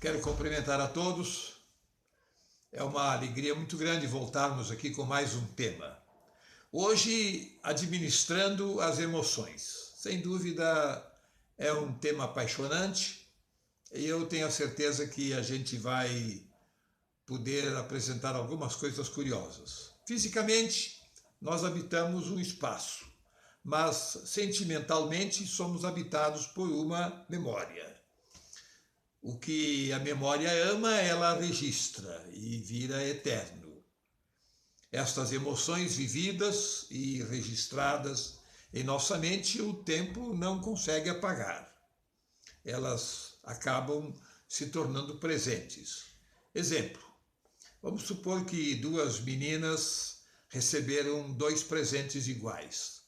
Quero cumprimentar a todos. É uma alegria muito grande voltarmos aqui com mais um tema. Hoje, administrando as emoções. Sem dúvida, é um tema apaixonante e eu tenho a certeza que a gente vai poder apresentar algumas coisas curiosas. Fisicamente, nós habitamos um espaço, mas sentimentalmente somos habitados por uma memória. O que a memória ama, ela registra e vira eterno. Estas emoções vividas e registradas em nossa mente, o tempo não consegue apagar. Elas acabam se tornando presentes. Exemplo, vamos supor que duas meninas receberam dois presentes iguais.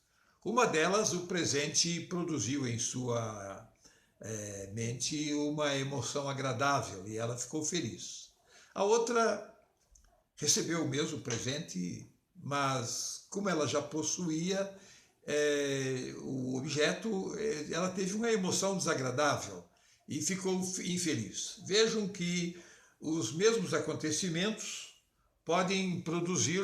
Uma delas, o presente produziu em sua mente uma emoção agradável e ela ficou feliz. A outra recebeu o mesmo presente, mas como ela já possuía o objeto, ela teve uma emoção desagradável e ficou infeliz. Vejam que os mesmos acontecimentos podem produzir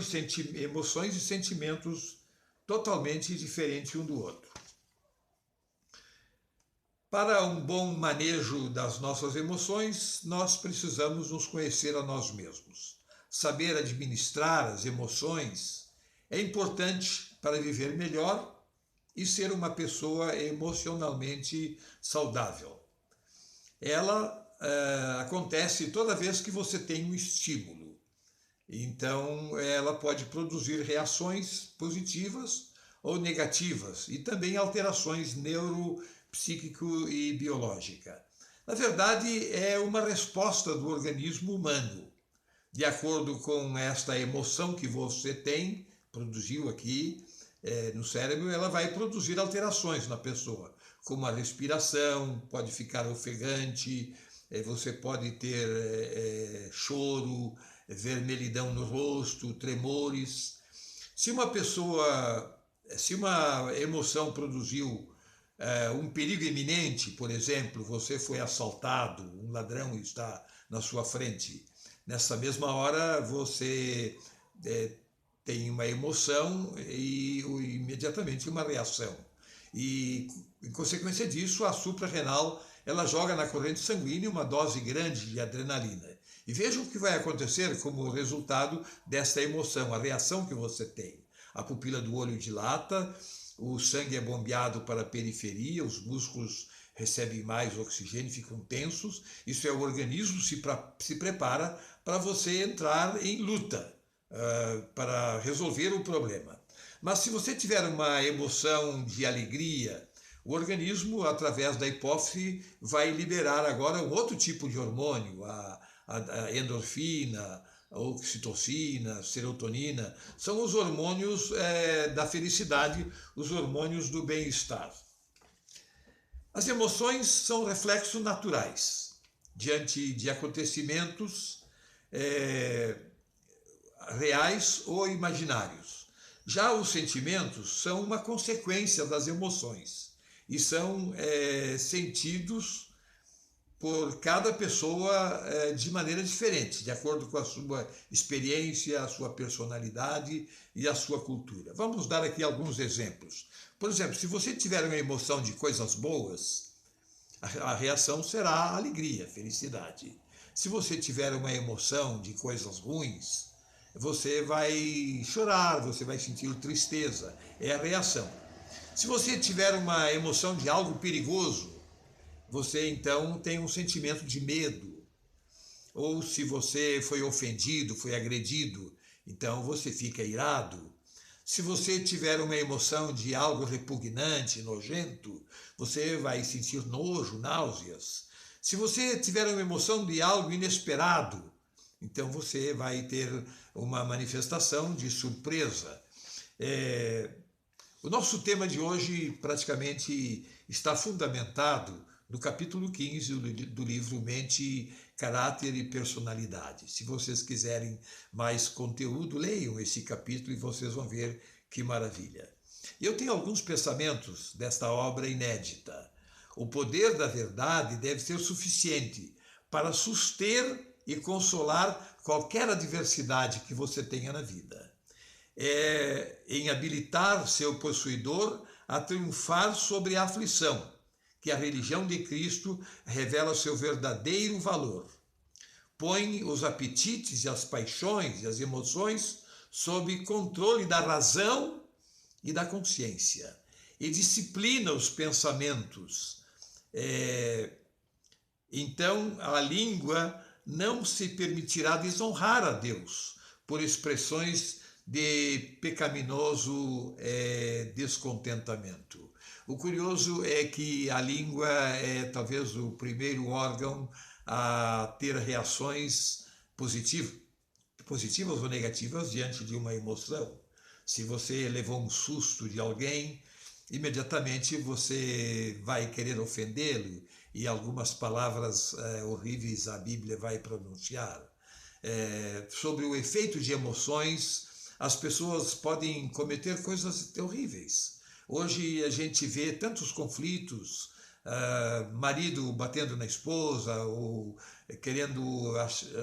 emoções e sentimentos totalmente diferentes um do outro. Para um bom manejo das nossas emoções, nós precisamos nos conhecer a nós mesmos. Saber administrar as emoções é importante para viver melhor e ser uma pessoa emocionalmente saudável. Ela acontece toda vez que você tem um estímulo. Então, ela pode produzir reações positivas ou negativas e também alterações neuropsíquico e biológica. Na verdade, é uma resposta do organismo humano. De acordo com esta emoção que você tem, produziu aqui no cérebro, ela vai produzir alterações na pessoa, como a respiração, pode ficar ofegante, você pode ter choro, vermelhidão no rosto, tremores. Se uma emoção produziu um perigo iminente, por exemplo, você foi assaltado, um ladrão está na sua frente, nessa mesma hora você tem uma emoção e imediatamente uma reação. E, em consequência disso, a suprarrenal ela joga na corrente sanguínea uma dose grande de adrenalina. E vejam o que vai acontecer como resultado dessa emoção, a reação que você tem. A pupila do olho dilata, o sangue é bombeado para a periferia, os músculos recebem mais oxigênio, ficam tensos. Isso é o organismo se prepara para você entrar em luta, para resolver o problema. Mas se você tiver uma emoção de alegria, o organismo, através da hipófise, vai liberar agora um outro tipo de hormônio, a endorfina, a oxitocina, serotonina. São os hormônios da felicidade, os hormônios do bem-estar. As emoções são reflexos naturais diante de acontecimentos reais ou imaginários. Já os sentimentos são uma consequência das emoções e são sentidos por cada pessoa de maneira diferente, de acordo com a sua experiência, a sua personalidade e a sua cultura. Vamos dar aqui alguns exemplos. Por exemplo, se você tiver uma emoção de coisas boas, a reação será alegria, felicidade. Se você tiver uma emoção de coisas ruins, você vai chorar, você vai sentir tristeza, é a reação. Se você tiver uma emoção de algo perigoso, você então tem um sentimento de medo. Ou se você foi ofendido, foi agredido, então você fica irado. Se você tiver uma emoção de algo repugnante, nojento, você vai sentir nojo, náuseas. Se você tiver uma emoção de algo inesperado, então você vai ter uma manifestação de surpresa. O nosso tema de hoje praticamente está fundamentado no capítulo 15 do livro Mente, Caráter e Personalidade. Se vocês quiserem mais conteúdo, leiam esse capítulo e vocês vão ver que maravilha. Eu tenho alguns pensamentos desta obra inédita. O poder da verdade deve ser suficiente para suster e consolar qualquer adversidade que você tenha na vida. É em habilitar seu possuidor a triunfar sobre a aflição, que a religião de Cristo revela seu verdadeiro valor. Põe os apetites e as paixões e as emoções sob controle da razão e da consciência, e disciplina os pensamentos. Então, a língua não se permitirá desonrar a Deus por expressões de pecaminoso descontentamento. O curioso é que a língua é talvez o primeiro órgão a ter reações positivas ou negativas diante de uma emoção. Se você levou um susto de alguém, imediatamente você vai querer ofendê-lo e algumas palavras horríveis a Bíblia vai pronunciar. Sobre o efeito de emoções, as pessoas podem cometer coisas horríveis. Hoje a gente vê tantos conflitos, marido batendo na esposa, ou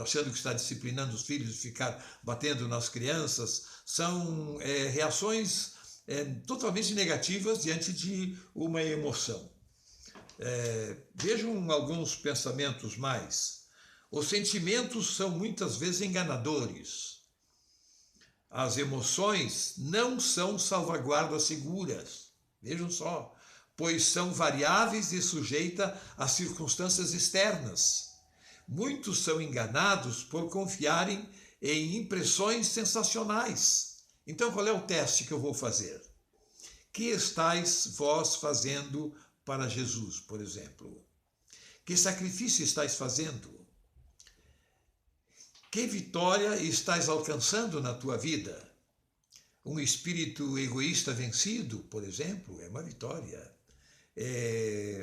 achando que está disciplinando os filhos e ficar batendo nas crianças, são reações totalmente negativas diante de uma emoção. Vejam alguns pensamentos mais. Os sentimentos são muitas vezes enganadores. As emoções não são salvaguardas seguras. Vejam só, pois são variáveis e sujeitas a circunstâncias externas. Muitos são enganados por confiarem em impressões sensacionais. Então, qual é o teste que eu vou fazer? Que estáis vós fazendo para Jesus, por exemplo? Que sacrifício estáis fazendo? Que vitória estás alcançando na tua vida? Um espírito egoísta vencido, por exemplo, é uma vitória.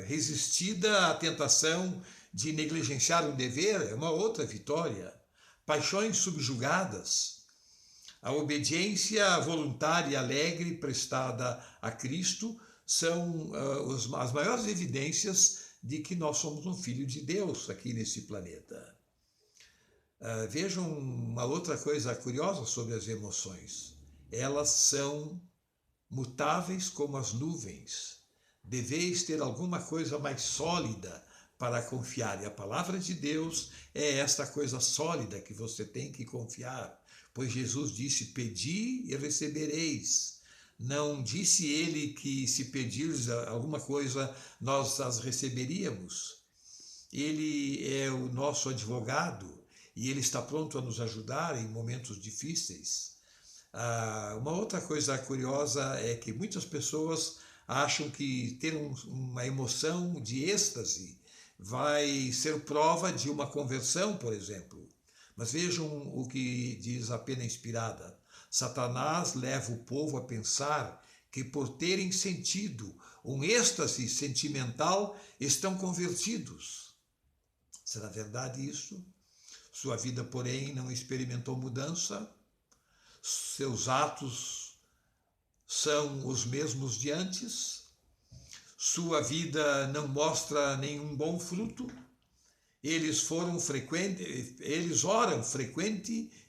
Resistida à tentação de negligenciar um dever, é uma outra vitória. Paixões subjugadas. A obediência voluntária e alegre prestada a Cristo são as maiores evidências de que nós somos um filho de Deus aqui nesse planeta. Vejam uma outra coisa curiosa sobre as emoções. Elas são mutáveis como as nuvens. Deveis ter alguma coisa mais sólida para confiar. E a palavra de Deus é esta coisa sólida que você tem que confiar. Pois Jesus disse, pedi e recebereis. Não disse ele que se pedires alguma coisa, nós as receberíamos. Ele é o nosso advogado e ele está pronto a nos ajudar em momentos difíceis. Uma outra coisa curiosa é que muitas pessoas acham que ter uma emoção de êxtase vai ser prova de uma conversão, por exemplo. Mas vejam o que diz a Pena Inspirada. Satanás leva o povo a pensar que por terem sentido um êxtase sentimental estão convertidos. Será verdade isso? Sua vida, porém, não experimentou mudança? Seus atos são os mesmos de antes? Sua vida não mostra nenhum bom fruto? Eles oram frequente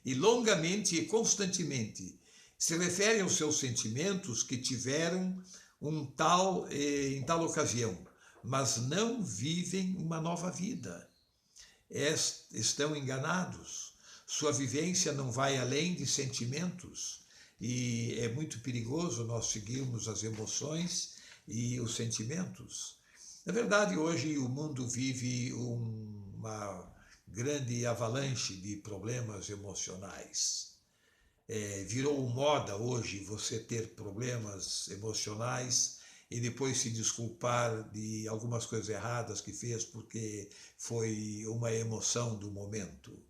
e longamente e constantemente. Se referem aos seus sentimentos que tiveram em tal ocasião, mas não vivem uma nova vida. Estão enganados. Sua vivência não vai além de sentimentos e é muito perigoso nós seguirmos as emoções e os sentimentos. Na verdade, hoje o mundo vive uma grande avalanche de problemas emocionais. Virou moda hoje você ter problemas emocionais e depois se desculpar de algumas coisas erradas que fez porque foi uma emoção do momento.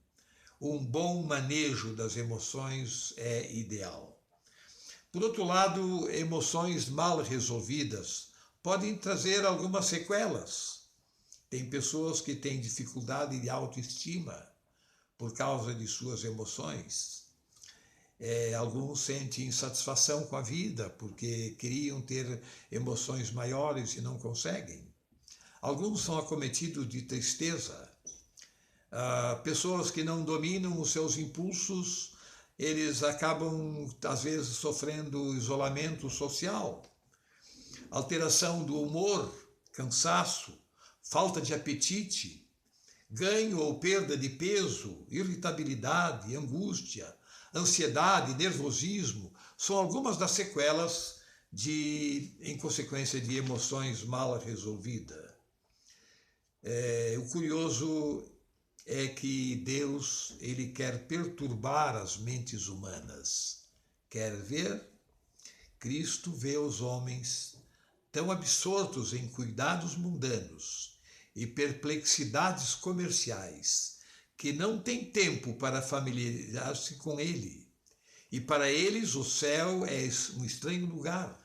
Um bom manejo das emoções é ideal. Por outro lado, emoções mal resolvidas podem trazer algumas sequelas. Tem pessoas que têm dificuldade de autoestima por causa de suas emoções. Alguns sentem insatisfação com a vida porque queriam ter emoções maiores e não conseguem. Alguns são acometidos de tristeza. Pessoas que não dominam os seus impulsos, eles acabam, às vezes, sofrendo isolamento social, alteração do humor, cansaço, falta de apetite, ganho ou perda de peso, irritabilidade, angústia, ansiedade, nervosismo, são algumas das sequelas em consequência de emoções mal resolvidas. O curioso é que Deus, ele quer perturbar as mentes humanas. Quer ver? Cristo vê os homens tão absortos em cuidados mundanos e perplexidades comerciais que não têm tempo para familiarizar-se com ele. E para eles o céu é um estranho lugar.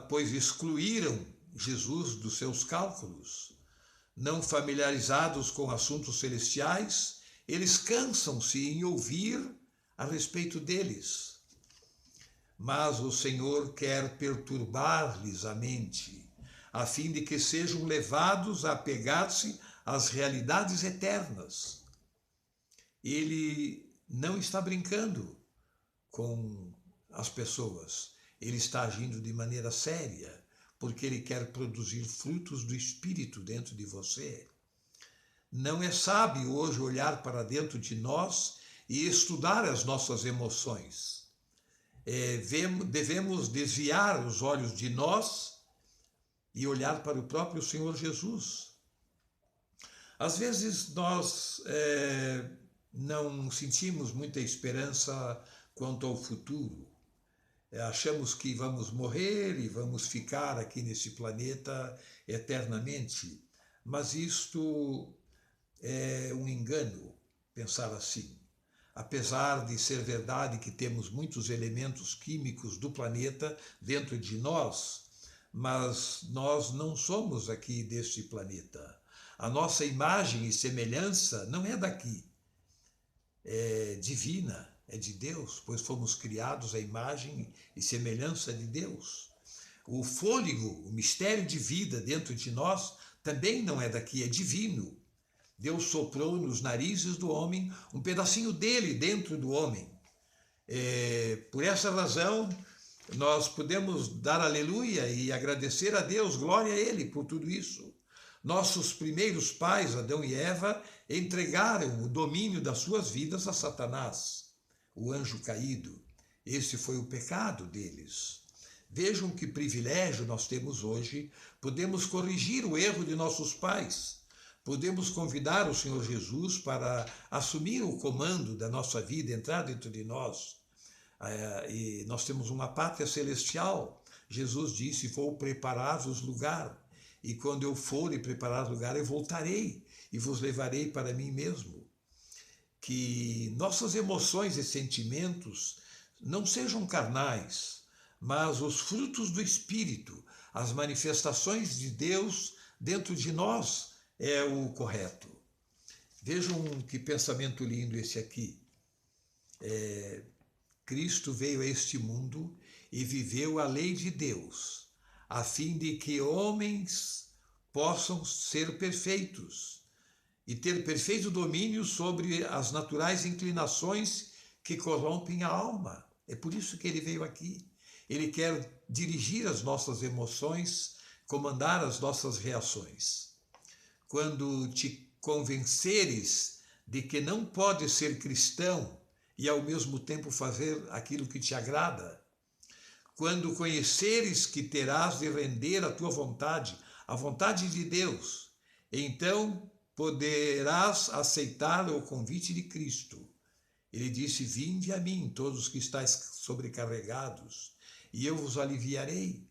Pois excluíram Jesus dos seus cálculos. Não familiarizados com assuntos celestiais, eles cansam-se em ouvir a respeito deles. Mas o Senhor quer perturbar-lhes a mente, a fim de que sejam levados a apegar-se às realidades eternas. Ele não está brincando com as pessoas, ele está agindo de maneira séria, porque ele quer produzir frutos do Espírito dentro de você. Não é sábio hoje olhar para dentro de nós e estudar as nossas emoções. Devemos desviar os olhos de nós e olhar para o próprio Senhor Jesus. Às vezes nós não sentimos muita esperança quanto ao futuro. Achamos que vamos morrer e vamos ficar aqui nesse planeta eternamente, mas isto é um engano, pensar assim. Apesar de ser verdade que temos muitos elementos químicos do planeta dentro de nós, mas nós não somos aqui deste planeta. A nossa imagem e semelhança não é daqui, é divina, é de Deus, pois fomos criados à imagem e semelhança de Deus. O fôlego, o mistério de vida dentro de nós também não é daqui, é divino. Deus soprou nos narizes do homem um pedacinho dele dentro do homem. Por essa razão, nós podemos dar aleluia e agradecer a Deus, glória a Ele por tudo isso. Nossos primeiros pais, Adão e Eva, entregaram o domínio das suas vidas a Satanás, o anjo caído. Esse foi o pecado deles. Vejam que privilégio nós temos hoje. Podemos corrigir o erro de nossos pais. Podemos convidar o Senhor Jesus para assumir o comando da nossa vida, entrar dentro de nós. E nós temos uma pátria celestial. Jesus disse: vou preparar-vos lugar. E quando eu for e preparar lugar, eu voltarei e vos levarei para mim mesmo. Que nossas emoções e sentimentos não sejam carnais, mas os frutos do Espírito, as manifestações de Deus dentro de nós é o correto. Vejam que pensamento lindo esse aqui. Cristo veio a este mundo e viveu a lei de Deus, a fim de que homens possam ser perfeitos e ter perfeito domínio sobre as naturais inclinações que corrompem a alma. É por isso que ele veio aqui. Ele quer dirigir as nossas emoções, comandar as nossas reações. Quando te convenceres de que não podes ser cristão e ao mesmo tempo fazer aquilo que te agrada, quando conheceres que terás de render a tua vontade, a vontade de Deus, então poderás aceitar o convite de Cristo. Ele disse: vinde a mim, todos que estáis sobrecarregados, e eu vos aliviarei.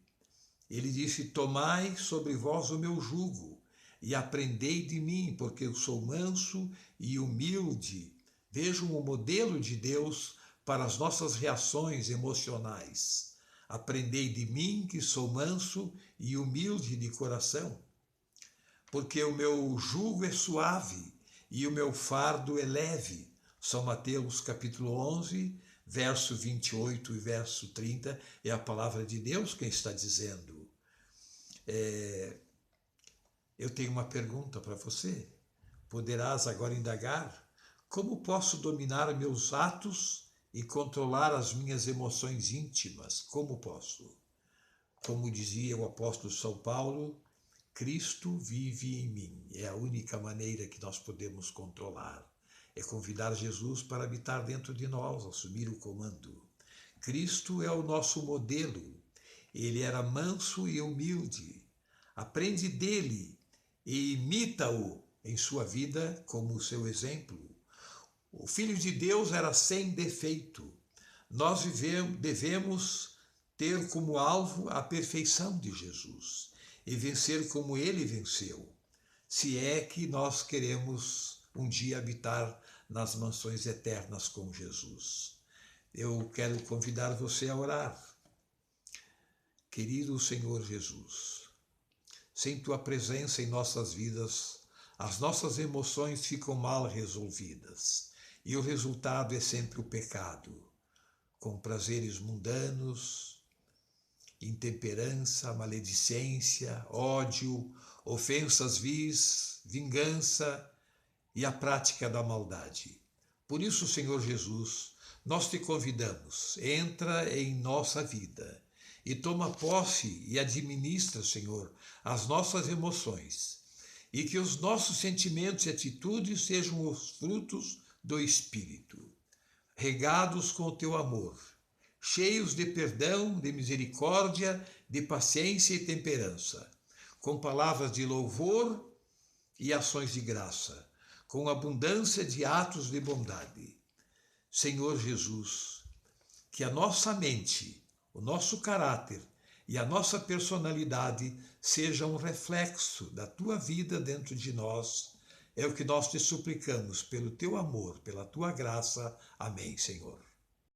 Ele disse: tomai sobre vós o meu jugo, e aprendei de mim, porque eu sou manso e humilde. Vejam o modelo de Deus para as nossas reações emocionais. Aprendei de mim, que sou manso e humilde de coração, porque o meu jugo é suave e o meu fardo é leve. São Mateus capítulo 11, verso 28 e verso 30, é a palavra de Deus quem está dizendo. Eu tenho uma pergunta para você. Poderás agora indagar: como posso dominar meus atos e controlar as minhas emoções íntimas? Como posso? Como dizia o apóstolo São Paulo, Cristo vive em mim. É a única maneira que nós podemos controlar. É convidar Jesus para habitar dentro de nós, assumir o comando. Cristo é o nosso modelo. Ele era manso e humilde. Aprende dele e imita-o em sua vida como seu exemplo. O Filho de Deus era sem defeito. Nós devemos ter como alvo a perfeição de Jesus e vencer como ele venceu, se é que nós queremos um dia habitar nas mansões eternas com Jesus. Eu quero convidar você a orar. Querido Senhor Jesus, sem tua presença em nossas vidas, as nossas emoções ficam mal resolvidas e o resultado é sempre o pecado, com prazeres mundanos, intemperança, maledicência, ódio, ofensas vis, vingança e a prática da maldade. Por isso, Senhor Jesus, nós te convidamos, entra em nossa vida e toma posse e administra, Senhor, as nossas emoções e que os nossos sentimentos e atitudes sejam os frutos do Espírito, regados com o teu amor, cheios de perdão, de misericórdia, de paciência e temperança, com palavras de louvor e ações de graça, com abundância de atos de bondade. Senhor Jesus, que a nossa mente, o nosso caráter e a nossa personalidade sejam um reflexo da tua vida dentro de nós. É o que nós te suplicamos pelo teu amor, pela tua graça. Amém, Senhor.